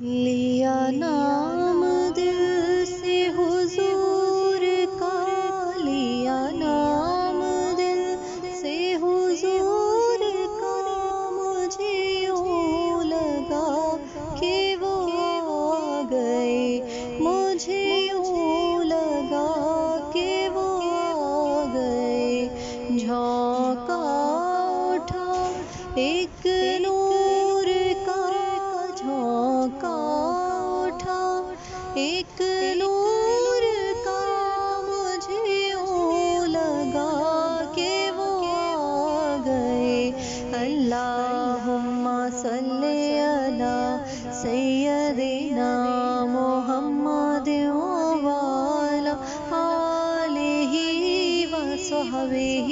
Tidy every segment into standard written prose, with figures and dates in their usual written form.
لیا نام دل سے حضور کا، لیا نام دل سے حضور کا، مجھے یوں لگا کہ وہ آ گئے، مجھے یوں لگا کہ وہ آ گئے۔ جھونکا اٹھا ایک نور کا، جھونکا اٹھا ایک نور کا، مجھے یوں لگا کہ وہ آ گئے۔ اللہم صلی علی سیدنا محمد وعلی آلہ وصحبہ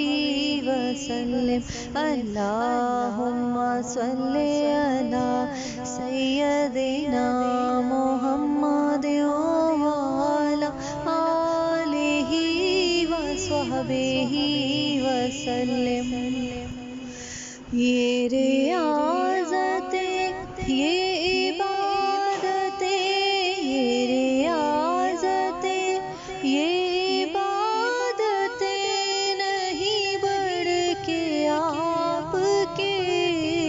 وسلم۔ اللہم صلی علی سیدنا محمد وعلی آلہ وصحبہ وسلم۔ یہ ریاضتیں، یہ عبادتیں، یہ ریاضتیں، یہ عبادتیں نہیں بڑھ کے آپ کے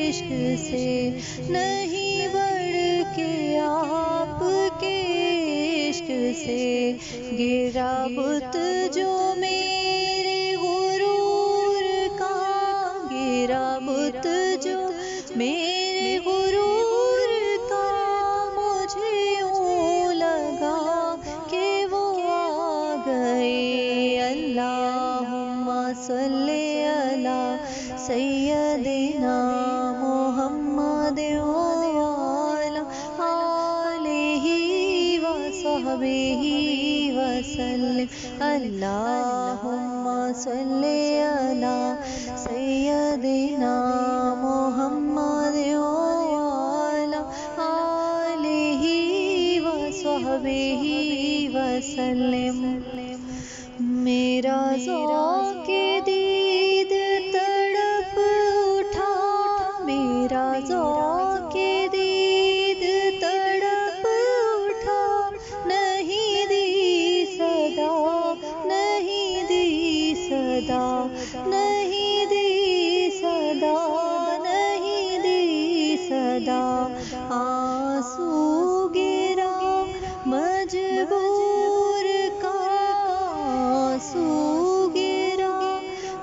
عشق سے، نہیں بڑھ کے آپ کے عشق سے۔ گرا بت جو میرے غرور کا، گرا بت جو میرے غرور کا، مجھے یوں لگا کہ وہ آ گئے۔ اللہم صلی علی سیدنا محمد وعلی آلہ وصحبہ وسلم۔ اللہم صلی علی سیدنا محمد وعلی آلہ وصحبہ وسلم۔ میرا ذوق دید تڑپ اٹھا، میرا ذوق دید تڑپ اٹھا، نہیں دی صدا، نہیں دی صدا، نہیں دی صدا، نہیں دی صدا۔ آنسو گرا مجبور کا، آنسو گرا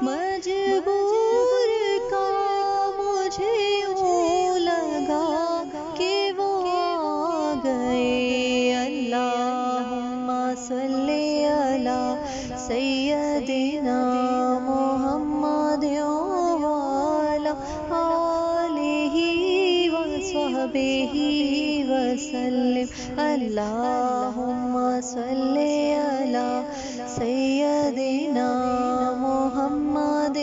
مجبور کا، مجھے یوں لگا کہ وہ آ گئے۔ اللہم صلی علی سیدنا محمد وعلی آلہ وصحبہ وسلم۔ اللہم صلی علی سیدنا محمد